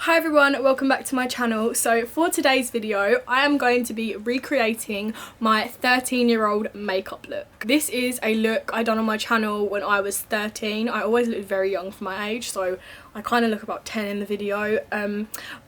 Hi everyone, welcome back to my channel. So for today's video, I am going to be recreating my 13-year-old makeup look. This is a look I done on my channel when I was 13. I always looked very young for my age, so I kind of look about 10 in the video.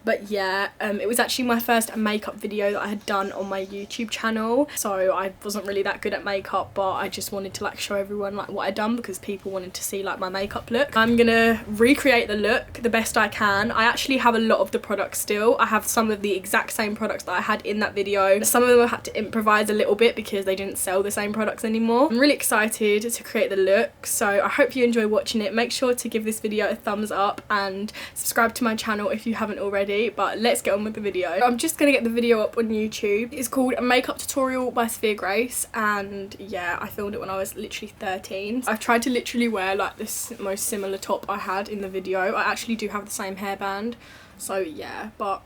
But yeah, it was actually my first makeup video that I had done on my YouTube channel. So I wasn't really that good at makeup, but I just wanted to like show everyone like what I'd done because people wanted to see like my makeup look. I'm gonna recreate the look the best I can. I actually have a lot of the products still. I have some of the exact same products that I had in that video. Some of them I had to improvise a little bit because they didn't sell the same products anymore. I'm really excited to create the look, so I hope you enjoy watching it. Make sure to give this video a thumbs up and subscribe to my channel if you haven't already, but let's get on with the video. I'm just gonna get the video up on YouTube. It's called A Makeup Tutorial by Sophia Grace, and yeah, I filmed it when I was literally 13. I've tried to literally wear like this most similar top I had in the video. I actually do have the same hairband, so yeah, but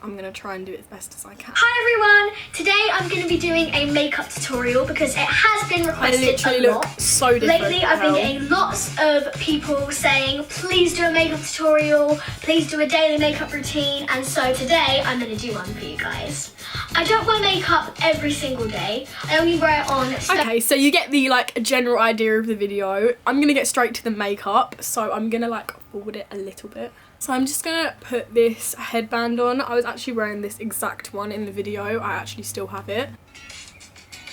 I'm gonna try and do it as best as I can. Hi everyone! Today I'm gonna be doing a makeup tutorial because it has been requested a lot. So different. Lately I've been getting lots of people saying please do a makeup tutorial, please do a daily makeup routine, and so today I'm gonna do one for you guys. I don't wear makeup every single day. I only wear it on... Okay, so you get the like general idea of the video. I'm gonna get straight to the makeup, so I'm gonna like forward it a little bit. So I'm just gonna put this headband on. I was actually wearing this exact one in the video. I actually still have it.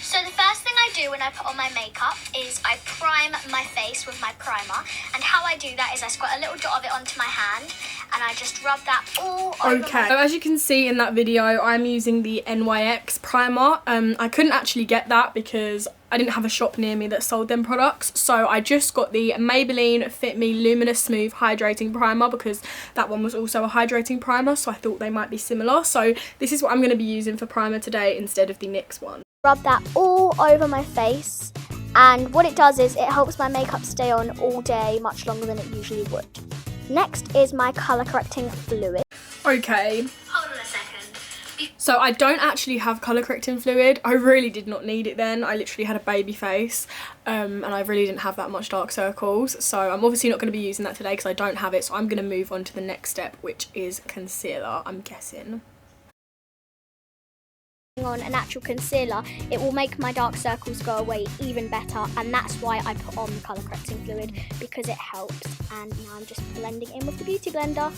So the first thing I do when I put on my makeup is I prime my face with my primer. And how I do that is I squirt a little dot of it onto my hand and I just rub that all over my... So as you can see in that video, I'm using the NYX primer. I couldn't actually get that because I didn't have a shop near me that sold them products, so I just got the Maybelline Fit Me Luminous Smooth Hydrating Primer because that one was also a hydrating primer, so I thought they might be similar. So this is what I'm going to be using for primer today instead of the NYX one. Rub that all over my face, and what it does is it helps my makeup stay on all day, much longer than it usually would. Next is my colour correcting fluid. Okay. Hold on a second. So I don't actually have colour correcting fluid. I really did not need it then. I literally had a baby face and I really didn't have that much dark circles. So I'm obviously not going to be using that today because I don't have it. So I'm going to move on to the next step, which is concealer, I'm guessing. On a natural concealer, it will make my dark circles go away even better, and that's why I put on the colour correcting fluid, because it helps. And now I'm just blending in with the beauty blender.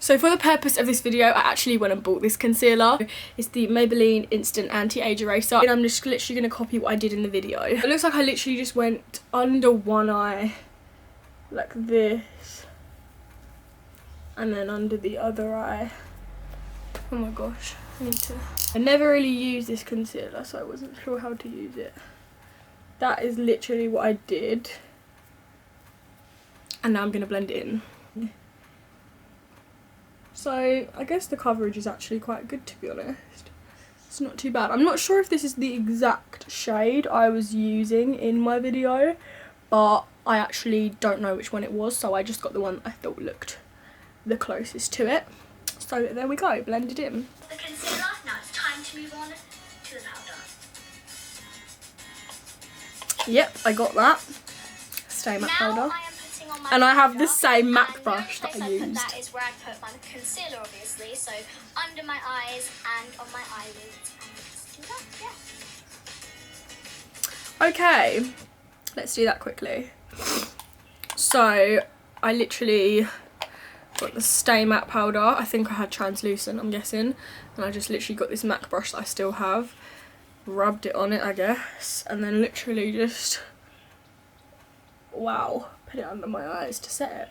So for the purpose of this video, I actually went and bought this concealer. It's the Maybelline Instant Anti-Age Eraser, and I'm just literally going to copy what I did in the video. It looks like I literally just went under one eye like this and then under the other eye. Oh my gosh, I never really used this concealer, so I wasn't sure how to use it. That is literally what I did, and now I'm going to blend it in. So I guess the coverage is actually quite good, to be honest. It's not too bad. I'm not sure if this is the exact shade I was using in my video, but I actually don't know which one it was, so I just got the one I thought looked the closest to it. So there we go, blend it in. The concealer, now it's time to move on to the powder. Yep, I got that. Stay matte powder. And I have the same MAC brush that I used. That is where I put my concealer, obviously. So under my eyes and on my eyelids. And just do that, yeah. Okay, let's do that quickly. So I literally got the Stay Matte powder. I think I had translucent, I'm guessing. And I just literally got this MAC brush that I still have. Rubbed it on it, I guess. And then literally just, wow, put it under my eyes to set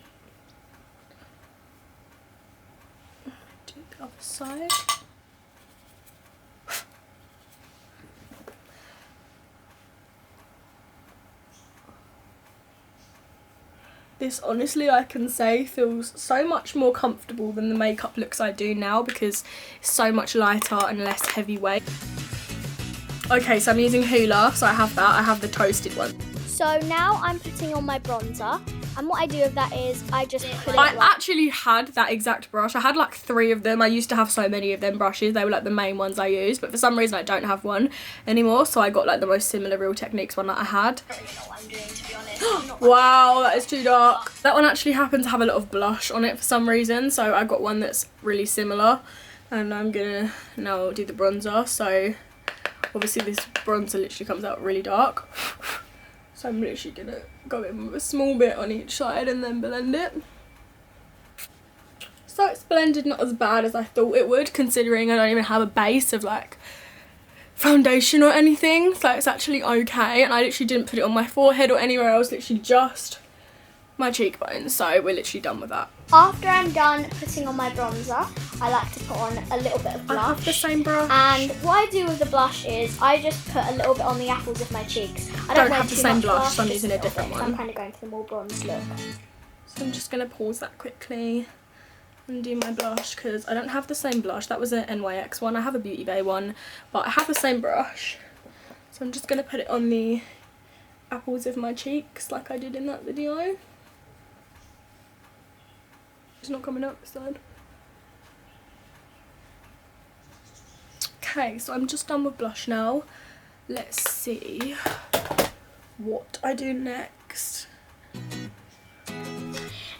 it. Do the other side. This honestly, I can say, feels so much more comfortable than the makeup looks I do now because it's so much lighter and less heavyweight. Okay, so I'm using Hoola, so I have that. I have the toasted one. So now I'm putting on my bronzer. And what I do with that is I just put it I actually had that exact brush. I had like 3 of them. I used to have so many of them brushes. They were like the main ones I used, but for some reason I don't have one anymore, so I got like the most similar Real Techniques one that I had. I don't really know what I'm doing, to be honest. Wow, that is too dark. That one actually happened to have a lot of blush on it for some reason, so I got one that's really similar, and I'm gonna now do the bronzer. So obviously this bronzer literally comes out really dark, so I'm literally gonna go in with a small bit on each side and then blend it. So it's blended, not as bad as I thought it would, considering I don't even have a base of like foundation or anything, so it's actually okay. And I literally didn't put it on my forehead or anywhere else, literally just my cheekbones, so we're literally done with that. After I'm done putting on my bronzer, I like to put on a little bit of blush. I have the same brush. And what I do with the blush is I just put a little bit on the apples of my cheeks. I don't wear have the too same much blush, so I'm just using a little different bit, one. I'm kind of going for the more bronze look. So I'm just going to pause that quickly and do my blush, because I don't have the same blush. That was an NYX one. I have a Beauty Bay one, but I have the same brush. So I'm just going to put it on the apples of my cheeks like I did in that video. It's not coming up this side. Okay, so I'm just done with blush now. Let's see what I do next.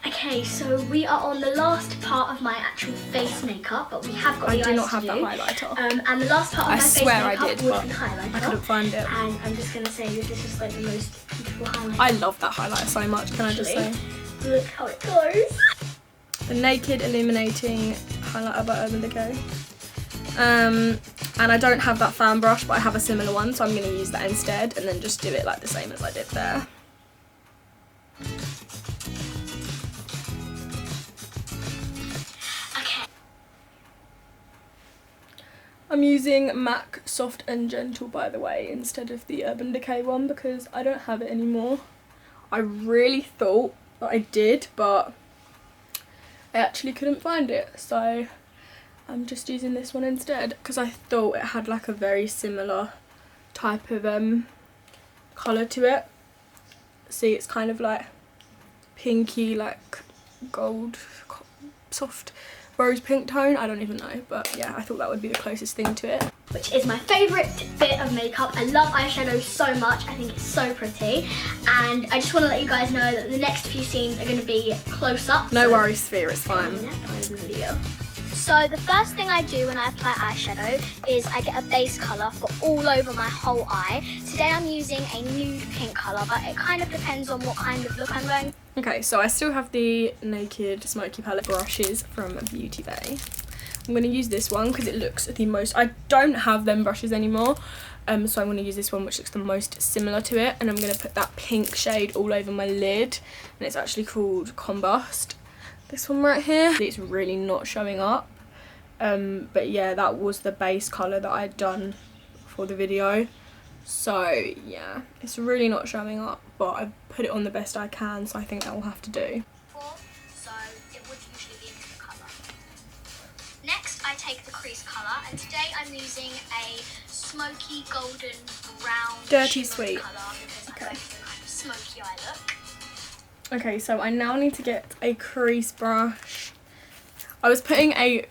Okay, so we are on the last part of my actual face makeup, but we have got the eyes I do not have to that do. highlighter. And the last part of I my face swear I makeup did, was but the highlighter. I couldn't find it. And I'm just going to say that this is like the most beautiful highlighter. I love that highlighter so much, can I just say? Look how it goes. The Naked Illuminating Highlighter by Urban Decay. And I don't have that fan brush, but I have a similar one, so I'm going to use that instead and then just do it like the same as I did there. Okay. I'm using MAC Soft and Gentle, by the way, instead of the Urban Decay one, because I don't have it anymore. I really thought that I did, but I actually couldn't find it, so I'm just using this one instead, because I thought it had like a very similar type of colour to it. See, it's kind of like pinky, like gold, soft rose pink tone. I don't even know, but yeah, I thought that would be the closest thing to it. Which is my favourite bit of makeup. I love eyeshadow so much. I think it's so pretty. And I just want to let you guys know that the next few scenes are going to be close up. No worries, Sophia, it's fine. Video. So the first thing I do when I apply eyeshadow is I get a base colour for all over my whole eye. Today I'm using a nude pink colour, but it kind of depends on what kind of look I'm going. Okay, so I still have the Naked Smoky Palette brushes from Beauty Bay. I'm going to use this one because it looks the most... I don't have them brushes anymore, so I'm going to use this one which looks the most similar to it, and I'm going to put that pink shade all over my lid, and it's actually called Combust. This one right here. It's really not showing up, but yeah, that was the base colour that I'd done for the video. So yeah, it's really not showing up, but I've put it on the best I can, so I think that will have to do. So it would usually be a different colour. Next I take the crease colour, and today I'm using a smoky golden brown Dirty shimmery Sweet. colour because I like the kind of smoky eye look. Okay, so I now need to get a crease brush. I was putting a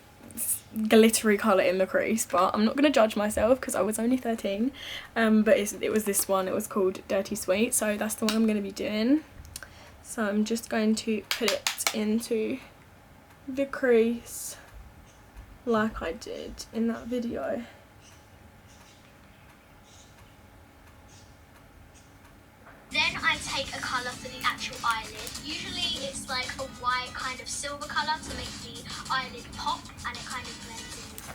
glittery colour in the crease, but I'm not going to judge myself because I was only 13. But it was this one. It was called Dirty Sweet, so that's the one I'm going to be doing. So I'm just going to put it into the crease like I did in that video. Then I take a colour for the actual eyelid. Usually it's like a white kind of silver colour to make the eyelid pop, and it kind of blends in with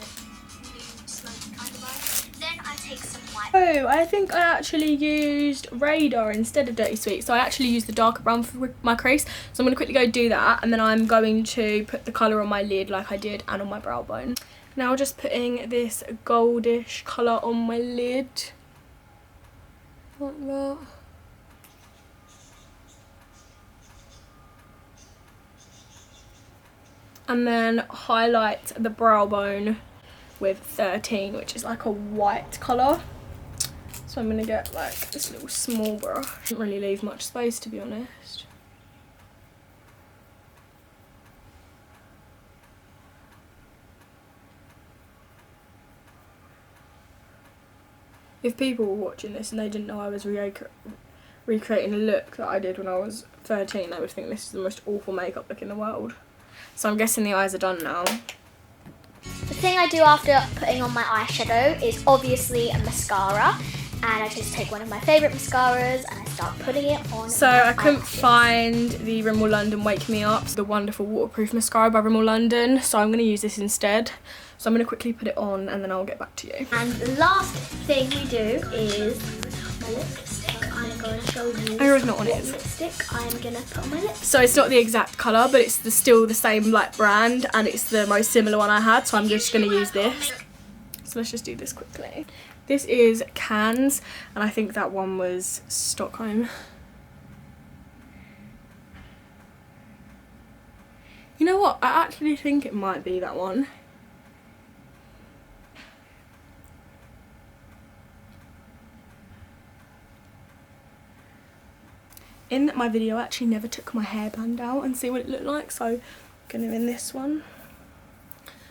the nude smoky kind of eye. Then I take some white. Oh, I think I actually used Radar instead of Dirty Sweet. So I actually used the darker brown for my crease. So I'm going to quickly go do that, and then I'm going to put the colour on my lid like I did and on my brow bone. Now just putting this goldish colour on my lid. Like that. And then highlight the brow bone with 13, which is like a white colour. So I'm going to get like this little small brush. Doesn't really leave much space, to be honest. If people were watching this and they didn't know I was recreating a look that I did when I was 13, they would think this is the most awful makeup look in the world. So I'm guessing the eyes are done now. The thing I do after putting on my eyeshadow is obviously a mascara, and I just take one of my favourite mascaras and I start putting it on. So I couldn't find the Rimmel London Wake Me Up, the wonderful waterproof mascara by Rimmel London, so I'm going to use this instead. So I'm going to quickly put it on and then I'll get back to you. And the last thing we do is my lipstick. I'm going to show you I always know what it is. lipstick I'm going to put on my lips. So it's not the exact colour, but it's still the same like brand, and it's the most similar one I had, so I'm just going to use this. So let's just do this quickly. This is Cannes, and I think that one was Stockholm. You know what? I actually think it might be that one. In my video, I actually never took my hairband out and see what it looked like, so I'm going to in this one.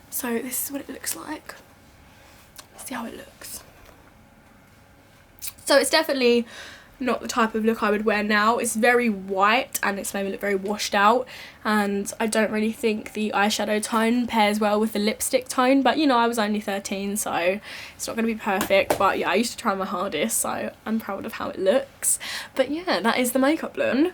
So this is what it looks like. See how it looks. So it's definitely not the type of look I would wear now. It's very white and it's made me look very washed out, and I don't really think the eyeshadow tone pairs well with the lipstick tone, but you know, I was only 13, so it's not going to be perfect, but yeah, I used to try my hardest, so I'm proud of how it looks. But yeah, that is the makeup look.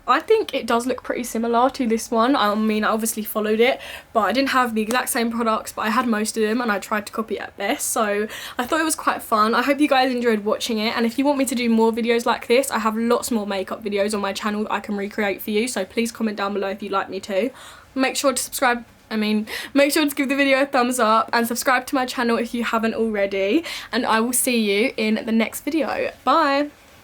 I think it does look pretty similar to this one. I mean, I obviously followed it, but I didn't have the exact same products, but I had most of them and I tried to copy it at best. So I thought it was quite fun. I hope you guys enjoyed watching it. And if you want me to do more videos like this, I have lots more makeup videos on my channel that I can recreate for you. So please comment down below if you'd like me to. Make sure to subscribe. Make sure to give the video a thumbs up and subscribe to my channel if you haven't already. And I will see you in the next video. Bye.